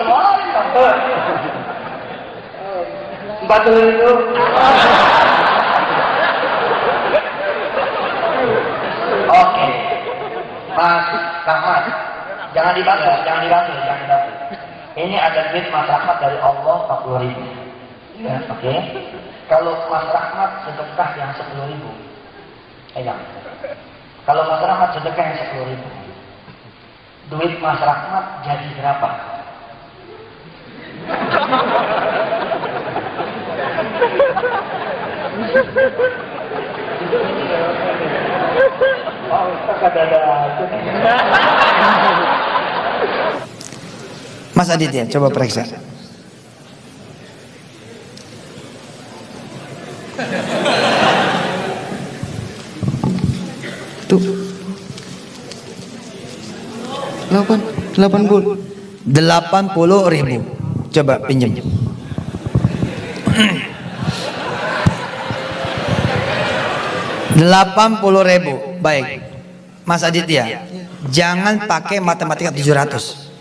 Kemarin kan. 40 itu. Oke. Mas Rahmat, jangan dibantu. Ini ada duit Mas Rahmat dari Allah 40.000. Ya, oke. Kalau Mas Rahmat sedekah yang 10.000. Pegang. Kalau Mas Rahmat sedekah yang 10.000. Duit Mas Rahmat jadi berapa? Oh, Mas Aditya, coba periksa. Tuh. 80.000. Coba pinjam. 80.000. Baik. Mas Aditya, jangan pakai matematika 700.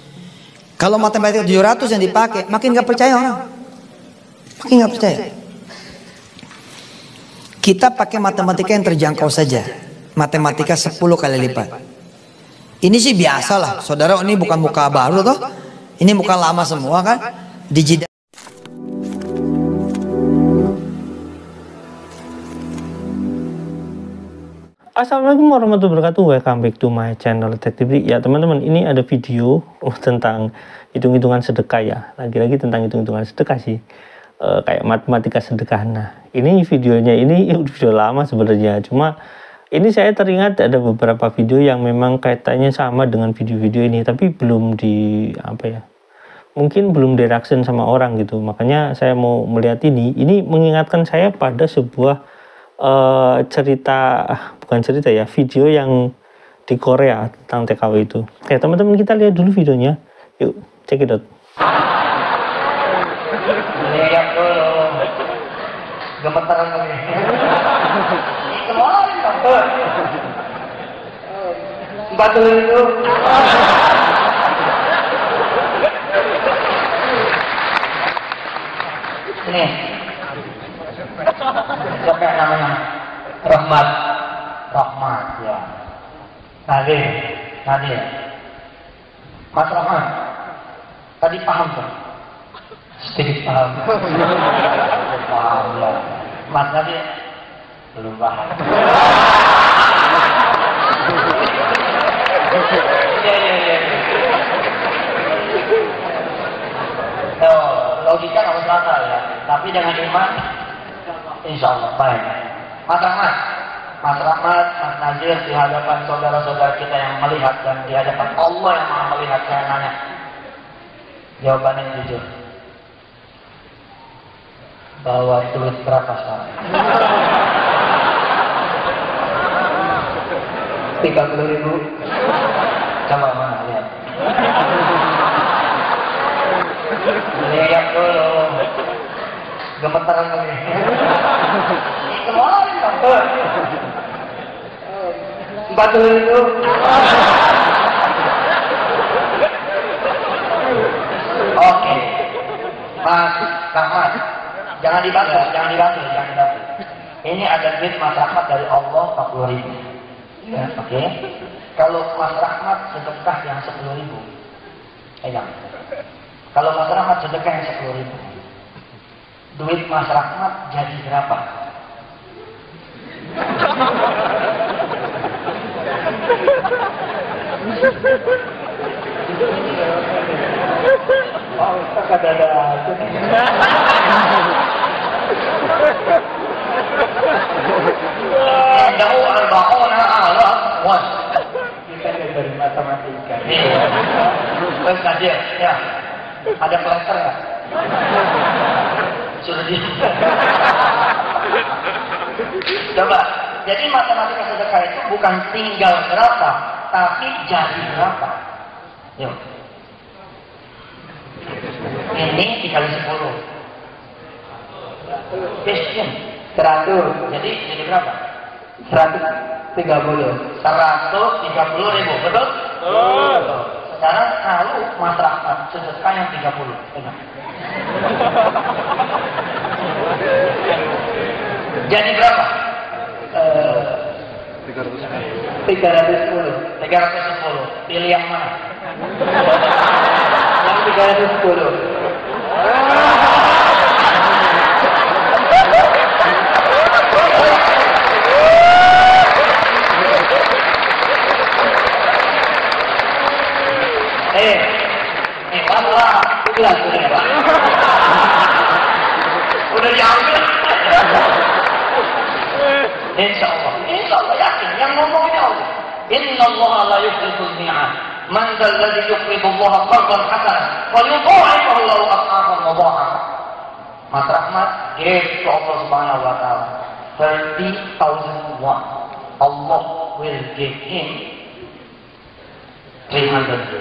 Kalau matematika 700 yang dipakai, makin gak percaya orang. Makin gak percaya. Kita pakai matematika yang terjangkau saja. Matematika 10 kali lipat. Ini sih biasa lah, saudara. Ini bukan muka baru toh. Ini muka lama semua kan. Digital. Assalamualaikum warahmatullahi wabarakatuh. Welcome back to my channel Detektif. Ya teman-teman, ini ada video tentang hitung-hitungan sedekah ya. Lagi-lagi tentang hitung-hitungan sedekah sih. Kayak matematika sedekah. Nah, ini videonya ini video lama sebenarnya. Cuma ini saya teringat ada beberapa video yang memang kaitannya sama dengan video-video ini, tapi belum di mungkin belum di reaction sama orang gitu. Makanya saya mau melihat ini. Ini mengingatkan saya pada sebuah video yang di Korea tentang TKW itu. Oke teman-teman, kita lihat dulu videonya. Yuk, check it out. Lihat dulu. Gemetaran lagi. Kemarin kan. 40 itu. Ini. Siapa yang namanya? Rahmat ya. Nadir. Mas Rahmat, tadi paham kan? Sedikit paham. Paham ya. Mas Nadir belum paham. Iya. Logika nggak usah akal ya, tapi dengan iman insya Allah baik. Mas Rahmat, Mas Nazir, di hadapan saudara-saudara kita yang melihat dan di hadapan Allah yang Maha melihat, saya nanya, jawabannya jujur. Bawa duit berapa sekarang? 30.000. Coba mana lihat. Lihat dulu. Gemetaran lagi. Kemarin kan. 40 itu. Oke. Mas Rahmat, jangan dibantu. Ini ada duit Mas Rahmat dari Allah 40.000. Ya, oke. Kalau Mas Rahmat sedekah yang 10.000. Pegang. Kalau Mas Rahmat sedekah yang 10.000. Duit Mas Rahmat jadi berapa? Oh, tak ada. Jauh al-ba'una ala was. Kita dari matematika. Terus Nadir, ya. Ada plaster nggak? Sudah di. Coba. Jadi matematika sedekah itu bukan tinggal berapa, tapi jadi berapa. Yuk. Ini dikali 10. Question. 100. Jadi berapa? 130. 130.000, betul? Sekarang kalau Mas Rahmat sedekah yang 30. Enak. Jadi berapa? 310. Pilih yang mana? Yang 310. Masalah udah diambil. Insya Allah yakin yang ngomongnya Allah. Inna Allah la yukhliful mi'ad. Man dzal ladzi yuqridu Allah qardan hasanan wa yudha'ifahu lahu adhafan mudha'afah. Mas Rahmat give to Allah Subhanahu wa taala 30,000 won. Allah will give him 300,000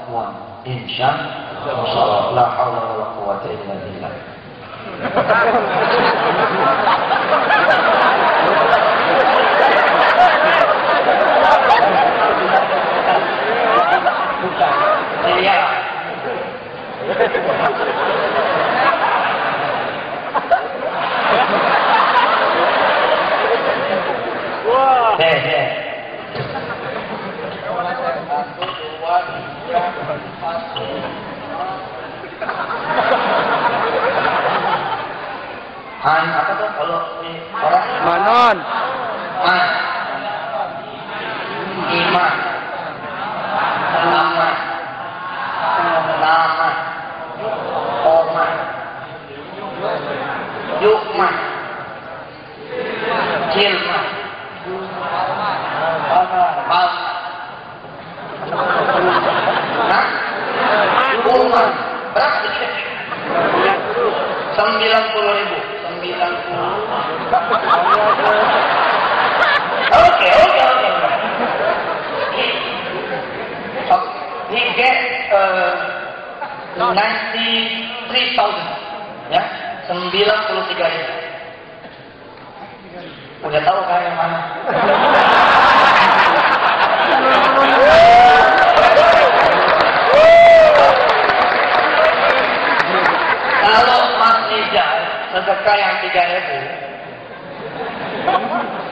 won. Insyaallah. La haula wala quwwata illa billah. Iya. Wah. Han apa tuh kalau orang Manon. Man. Iman. Selamat. Selamat. Oman. Yukman. Cilman. Bal. Nah. Uman. Berapa sih? 90.000. Okay. He get 93,000, ya, 93.000. Udah tahu kan yang mana? Kalau Mas Rizal sedekah yang 3.000,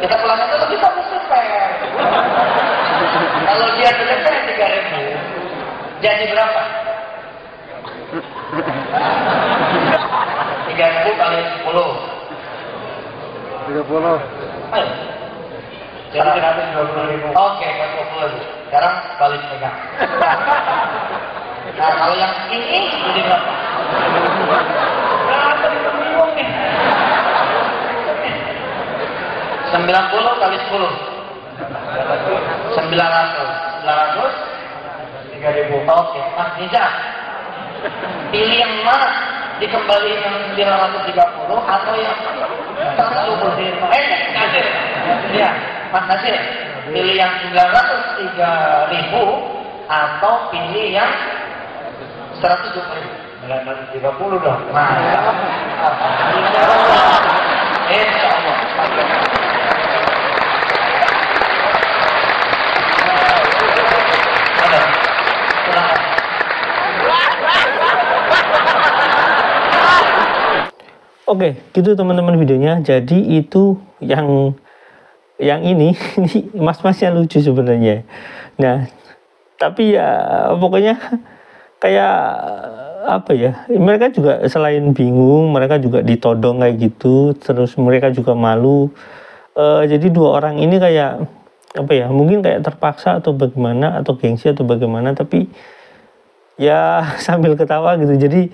kita pulang itu lebih sampai. Kalau dia sedekah yang 3.000, jadi berapa? 3.000 kali 10. 30. Ayo. Jadi 120.000. Oke, 120.000. Sekarang balik pegang. Nah, kalau yang ini jadi berapa? Berapa kita bingung nih? 90 kali 10. 900. 3.000. Oke, Mas Nizam. Pilih yang mana? Dikembaliin yang 930 atau yang 120? Nasir. Ya, Mas Nasir. Pilih yang 903.000 atau pilih yang 120.000? 930 dong. Mantap. Insya Allah. Oke, gitu teman-teman videonya. Jadi itu yang ini mas-masnya lucu sebenarnya. Nah, tapi ya pokoknya kayak apa ya? Mereka juga selain bingung, mereka juga ditodong kayak gitu. Terus mereka juga malu. Jadi dua orang ini kayak apa ya? Mungkin kayak terpaksa atau bagaimana, atau gengsi atau bagaimana. Tapi ya sambil ketawa gitu. Jadi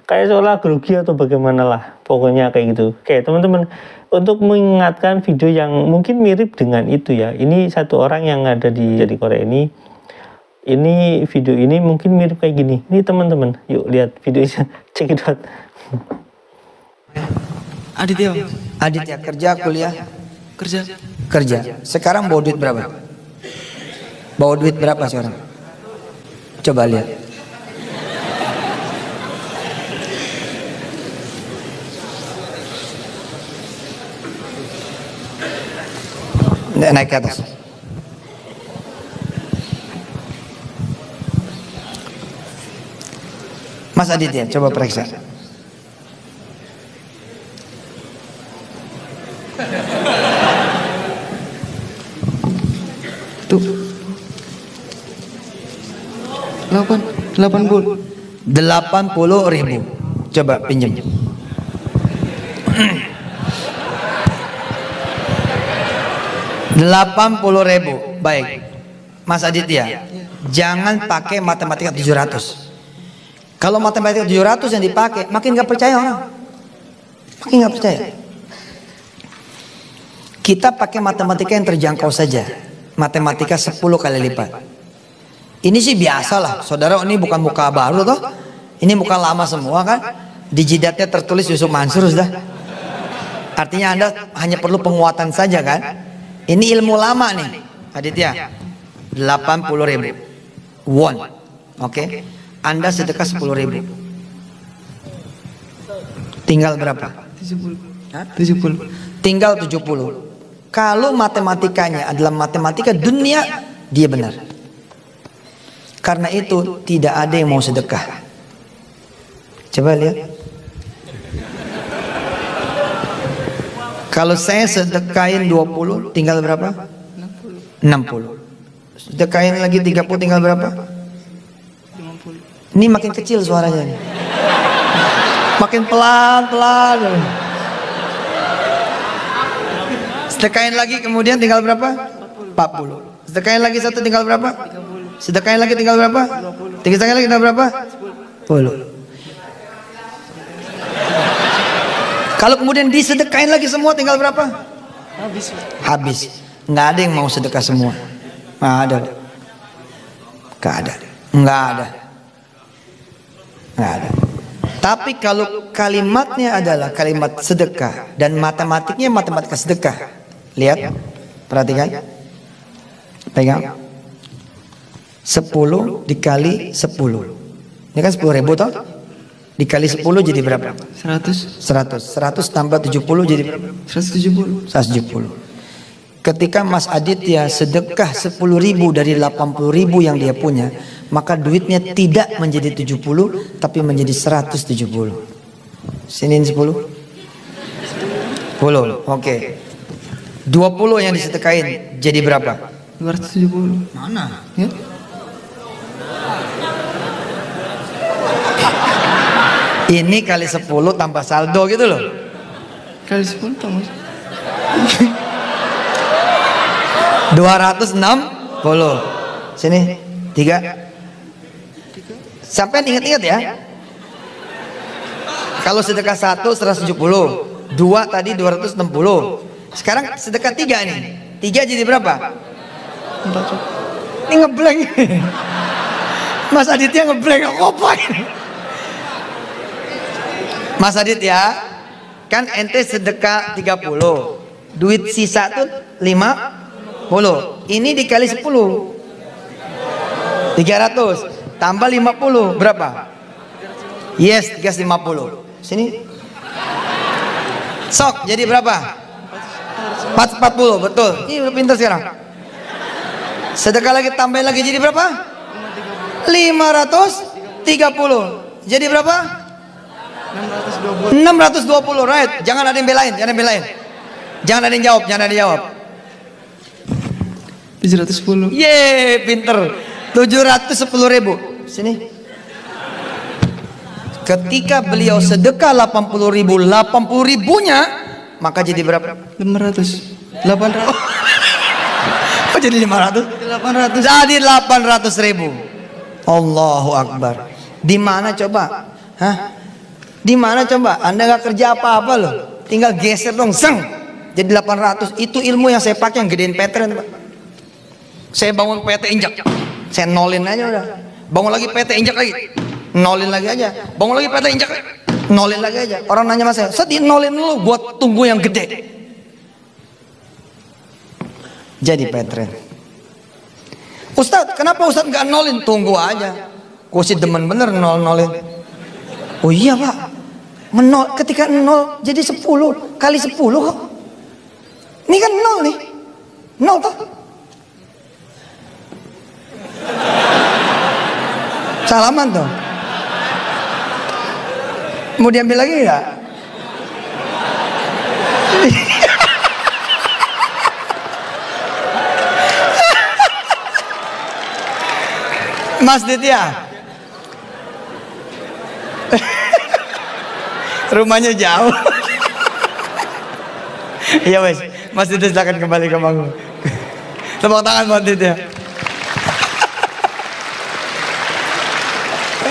kayak seolah grogi atau bagaimana lah, pokoknya kayak gitu. Oke teman-teman, untuk mengingatkan video yang mungkin mirip dengan itu ya, ini satu orang yang ada di Korea ini video ini mungkin mirip kayak gini. Ini teman-teman, yuk lihat videonya, check it out. Aditya kerja, kuliah, kerja. Sekarang bawa duit berapa? Bawa duit berapa sekarang? Coba lihat. Naik ke atas. Mas Aditya, coba periksa. Tuh. 80.000. Coba pinjam. 80.000. Baik. Mas Aditya, jangan pakai matematika 700. Kalau matematika 700 yang dipakai, makin gak percaya orang. Makin gak percaya. Kita pakai matematika yang terjangkau saja. Matematika 10 kali lipat. Ini sih biasa lah, saudara. Ini bukan muka baru toh. Ini muka lama semua kan. Di jidatnya tertulis Yusuf Mansur sudah. Artinya Anda hanya perlu penguatan saja kan. Ini ilmu lama nih, Aditya. 80.000 won. Oke. Anda sedekah 10.000. Tinggal berapa? 70. Tinggal 70. Kalau matematikanya adalah matematika dunia, dia benar. Karena itu tidak ada yang mau sedekah. Coba lihat. Kalau saya sedekain 20, tinggal berapa? 60. Sedekain lagi 30, tinggal berapa? 50. Ini makin kecil suaranya nih. Makin pelan-pelan. Sedekain lagi kemudian tinggal berapa? 40. Sedekain lagi satu tinggal berapa? 30. Sedekain lagi tinggal berapa? 20. Sedekain lagi tinggal berapa? 10. Kalau kemudian disedekain lagi semua tinggal berapa? Habis. Nggak ada yang mau sedekah semua. Nggak ada. Nggak ada. Nggak ada. Nggak ada. Tapi kalau kalimatnya adalah kalimat sedekah dan matematiknya matematika sedekah. Lihat, perhatikan. Pegang. 10 dikali 10. Ini kan 10.000 toh? Dikali 10 jadi berapa? 100. 100 tambah 70 jadi berapa? 170. 170. Ketika Mas Aditya sedekah 10.000 dari 80.000 yang dia punya, maka duitnya tidak menjadi 70 tapi menjadi 170. Siniin 10. 10. Oke. 20 yang disedekain jadi berapa? 270. Mana? Ya. Ini kali 10 tambah saldo gitu loh. Kali 10 tambah 260. Sini 3. Sampai ingat-ingat ya. Kalau sedekah 1 170, 2 tadi 260. Sekarang sedekah 3 nih. 3 jadi berapa? 4. Ini ngeblank. Mas Aditya ngeblank apa ini? Mas Aditya, kan ente sedekah 30. Duit sisa tuh 50. Ini dikali 10. 300 tambah 50 berapa? Yes, 350. Sini. Sok jadi berapa? 440, betul. Ini udah pintar sekarang. Sedekah lagi tambahin lagi jadi berapa? 530. Jadi berapa? 620, right? Jangan ada yang belain, jangan ada yang belain. Jangan ada yang jawab, jangan ada yang jawab. 710. Yeay, pinter. 710.000. Sini. Ketika beliau sedekah 80.000, 80.000-nya maka jadi berapa? 500. 800. Oh, jadi 500? 800. Jadi 800.000. Allahu Akbar. Di mana coba? Hah? Di mana coba? Anda nggak kerja apa-apa loh. Tinggal geser dong, seng. Jadi 800. Itu ilmu yang saya pakai yang gedein Petren, Pak. Saya bangun PT injak, saya nolin aja udah. Bangun lagi PT injak lagi, nolin lagi aja. Bangun lagi PT injak, nolin lagi aja. Orang nanya sama saya, "Set, nolin dulu, buat tunggu yang gede." Jadi Petren. Ustadz, kenapa Ustadz nggak nolin? Tunggu aja. Gue sih demen bener nolin. Oh iya Pak, menol ketika nol jadi 10 kali 10 kok. Ini kan nol nih, nol toh. Salaman tuh. Mau diambil lagi nggak? Mas Ditya, rumahnya jauh. Iya wes, Mas Ditya silakan kembali ke panggung. Tepuk tangan Mas Ditya.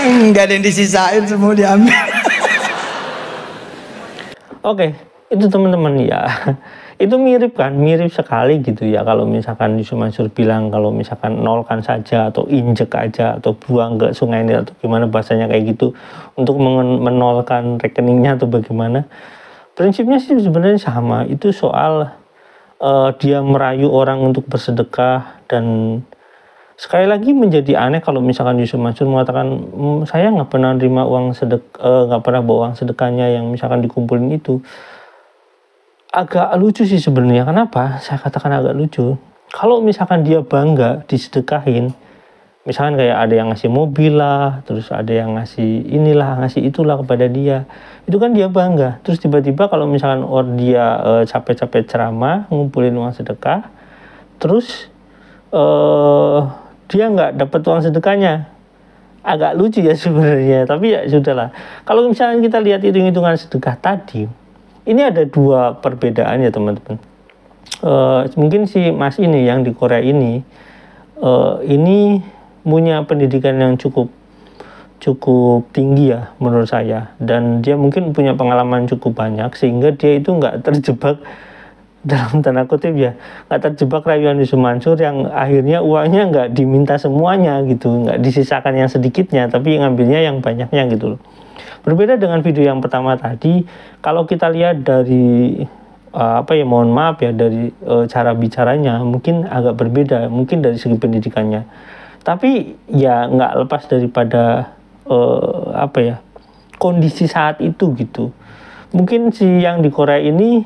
Enggak ada yang disisain, semua diambil. Oke, itu teman-teman ya. Itu mirip kan, mirip sekali gitu ya. Kalau misalkan Yusuf Mansur bilang kalau misalkan nolkan saja atau injek aja atau buang ke sungai ini atau gimana bahasanya kayak gitu untuk menolkan rekeningnya atau bagaimana. Prinsipnya sih sebenarnya sama. Itu soal dia merayu orang untuk bersedekah. Dan sekali lagi menjadi aneh kalau misalkan Yusuf Mansur mengatakan saya nggak pernah terima uang nggak pernah bawa uang sedekahnya yang misalkan dikumpulin itu. Agak lucu sih sebenarnya. Kenapa saya katakan agak lucu? Kalau misalkan dia bangga disedekahin, misalkan kayak ada yang ngasih mobil lah, terus ada yang ngasih inilah, ngasih itulah kepada dia, itu kan dia bangga. Terus tiba-tiba kalau misalkan dia capek-capek ceramah ngumpulin uang sedekah, terus dia nggak dapat uang sedekahnya, agak lucu ya sebenarnya. Tapi ya sudahlah. Kalau misalkan kita lihat hitung-hitungan sedekah tadi, ini ada dua perbedaan ya teman-teman. Mungkin si Mas ini yang di Korea ini punya pendidikan yang cukup tinggi ya menurut saya, dan dia mungkin punya pengalaman cukup banyak sehingga dia itu nggak terjebak dalam tanda kutip ya, nggak terjebak rayuan Yusuf Mansur yang akhirnya uangnya nggak diminta semuanya gitu, nggak disisakan yang sedikitnya tapi ngambilnya yang banyaknya gitu loh. Berbeda dengan video yang pertama tadi, kalau kita lihat dari mohon maaf ya, dari cara bicaranya mungkin agak berbeda, mungkin dari segi pendidikannya. Tapi ya nggak lepas daripada kondisi saat itu gitu. Mungkin si yang di Korea ini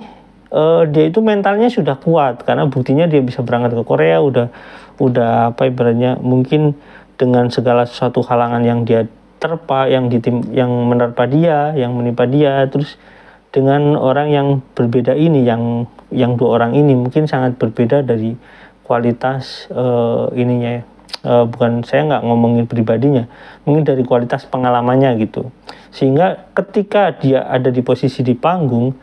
dia itu mentalnya sudah kuat karena buktinya dia bisa berangkat ke Korea udah ibaratnya mungkin dengan segala sesuatu halangan yang dia terpa, yang menerpa dia, yang menimpa dia, terus dengan orang yang berbeda ini, yang dua orang ini mungkin sangat berbeda dari kualitas ininya. Bukan, saya nggak ngomongin pribadinya, mungkin dari kualitas pengalamannya gitu. Sehingga ketika dia ada di posisi di panggung,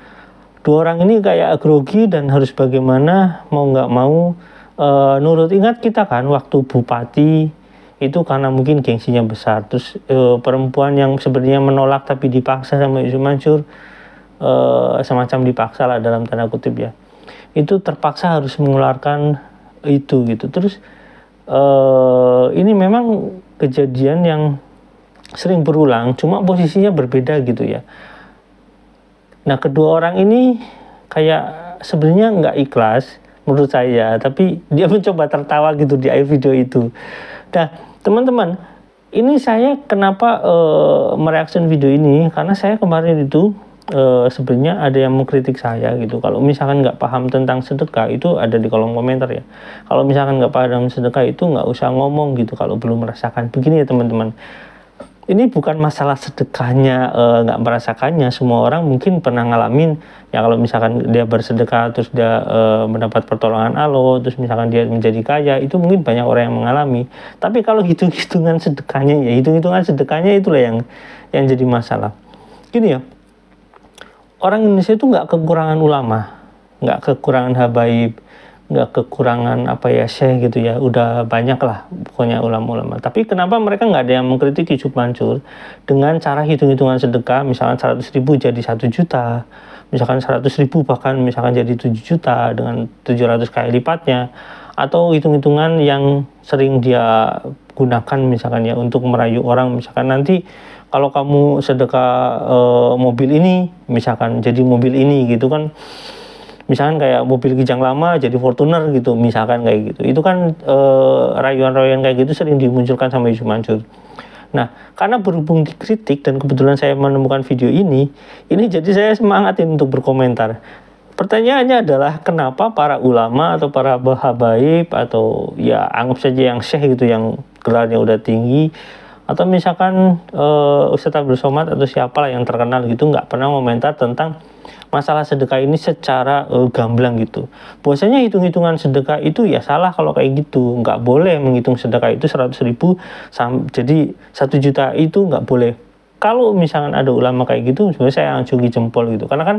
dua orang ini kayak grogi dan harus bagaimana mau nggak mau nurut. Ingat kita kan waktu bupati itu karena mungkin gengsinya besar, terus perempuan yang sebenarnya menolak tapi dipaksa sama Yusuf Mansur, semacam dipaksa lah dalam tanda kutip ya, itu terpaksa harus mengeluarkan itu gitu. Terus ini memang kejadian yang sering berulang, cuma posisinya berbeda gitu ya. Nah kedua orang ini kayak sebenarnya nggak ikhlas menurut saya, tapi dia mencoba tertawa gitu di akhir video itu. Nah teman-teman, ini saya kenapa mereaction video ini, karena saya kemarin itu sebenarnya ada yang mengkritik saya gitu. Kalau misalkan nggak paham tentang sedekah, itu ada di kolom komentar ya. Kalau misalkan nggak paham sedekah itu nggak usah ngomong gitu kalau belum merasakan. Begini ya teman-teman, ini bukan masalah sedekahnya nggak merasakannya. Semua orang mungkin pernah ngalamin ya, kalau misalkan dia bersedekah terus dia mendapat pertolongan Allah, terus misalkan dia menjadi kaya, itu mungkin banyak orang yang mengalami. Tapi kalau hitung-hitungan sedekahnya itulah yang jadi masalah. Gini ya, orang Indonesia itu nggak kekurangan ulama, nggak kekurangan habaib, nggak kekurangan syekh gitu ya, udah banyak lah pokoknya ulama-ulama. Tapi kenapa mereka nggak ada yang mengkritik Yusuf Mansur dengan cara hitung-hitungan sedekah, misalkan 100.000 jadi 1 juta, misalkan 100.000 bahkan misalkan jadi 7 juta dengan 700 kali lipatnya, atau hitung-hitungan yang sering dia gunakan misalkan ya untuk merayu orang, misalkan nanti kalau kamu sedekah mobil ini misalkan jadi mobil ini gitu kan. Misalkan kayak mobil Kijang lama jadi Fortuner gitu, misalkan kayak gitu. Itu kan rayuan-rayuan kayak gitu sering dimunculkan sama Yusuf Mansur. Nah, karena berhubung dikritik dan kebetulan saya menemukan video ini jadi saya semangatin untuk berkomentar. Pertanyaannya adalah kenapa para ulama atau para habaib atau ya anggap saja yang syekh gitu yang gelarnya udah tinggi, Atau misalkan Ustadz Abdul Somad atau siapalah yang terkenal gitu nggak pernah komentar tentang masalah sedekah ini secara gamblang gitu. Bahwasanya hitung-hitungan sedekah itu ya salah kalau kayak gitu. Nggak boleh menghitung sedekah itu 100.000 jadi 1 juta itu nggak boleh. Kalau misalkan ada ulama kayak gitu, sebenarnya saya acungi jempol gitu. Karena kan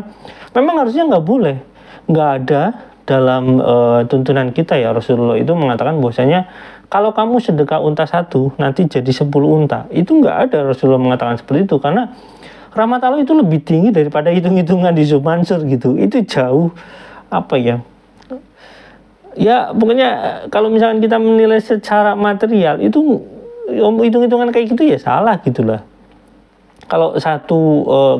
memang harusnya nggak boleh. Nggak ada dalam tuntunan kita ya, Rasulullah itu mengatakan bahwasanya kalau kamu sedekah unta 1 nanti jadi 10 unta. Itu nggak ada Rasulullah mengatakan seperti itu, karena rahmat Allah itu lebih tinggi daripada hitung-hitungan di Yusuf Mansur gitu. Itu jauh apa ya? Ya pokoknya kalau misalkan kita menilai secara material itu hitung-hitungan kayak gitu ya salah gitulah. Kalau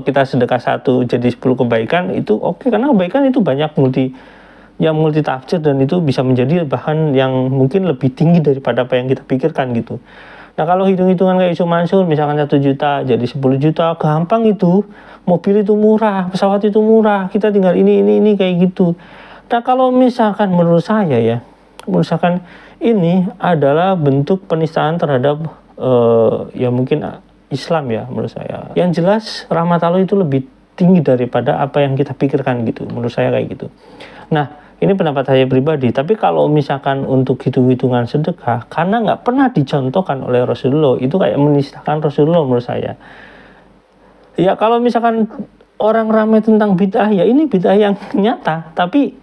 kita sedekah 1 jadi 10 kebaikan itu oke, karena kebaikan itu banyak multi tafsir dan itu bisa menjadi bahan yang mungkin lebih tinggi daripada apa yang kita pikirkan gitu. Nah kalau hitung-hitungan kayak Yusuf Mansur misalkan 1 juta jadi 10 juta gampang itu, mobil itu murah, pesawat itu murah, kita tinggal ini kayak gitu. Nah kalau misalkan menurut saya ya, misalkan ini adalah bentuk penistaan terhadap ya mungkin Islam ya menurut saya. Yang jelas rahmat Allah itu lebih tinggi daripada apa yang kita pikirkan gitu, menurut saya kayak gitu. Nah ini pendapat saya pribadi, tapi kalau misalkan untuk hitung-hitungan sedekah, karena nggak pernah dicontohkan oleh Rasulullah, itu kayak menistakan Rasulullah menurut saya. Ya kalau misalkan orang ramai tentang bid'ah, ya ini bid'ah yang nyata, tapi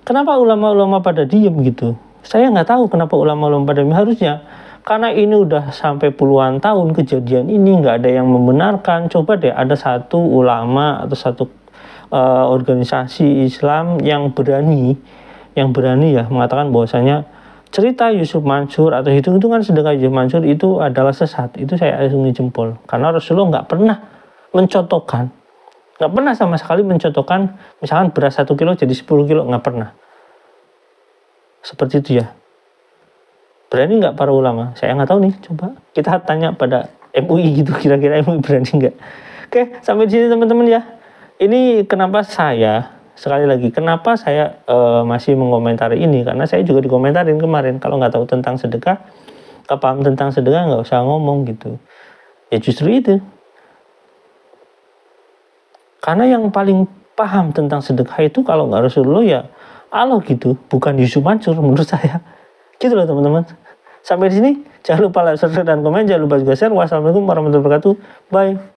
kenapa ulama-ulama pada diem gitu? Saya nggak tahu kenapa ulama-ulama pada diem, harusnya. Karena ini udah sampai puluhan tahun kejadian ini, nggak ada yang membenarkan. Coba deh ada satu ulama atau satu organisasi Islam yang berani ya mengatakan bahwasanya cerita Yusuf Mansur atau hitung-hitungan sedekah Yusuf Mansur itu adalah sesat. Itu saya acungi jempol, karena Rasulullah nggak pernah mencontohkan, nggak pernah sama sekali mencontohkan misalkan beras 1 kilo jadi 10 kilo, nggak pernah seperti itu ya. Berani nggak para ulama? Saya nggak tahu nih, coba kita tanya pada MUI gitu, kira-kira MUI berani nggak? Oke, sampai di sini teman-teman ya. Ini kenapa kenapa saya masih mengomentari ini, karena saya juga dikomentarin kemarin kalau nggak tahu tentang sedekah, nggak paham tentang sedekah, nggak usah ngomong gitu. Ya justru itu, karena yang paling paham tentang sedekah itu kalau nggak Rasulullah ya Allah gitu, bukan Yusuf Mansur menurut saya. Gitu loh teman-teman. Sampai di sini, jangan lupa like, subscribe, dan komen, jangan lupa juga share. Wassalamualaikum warahmatullahi wabarakatuh. Bye.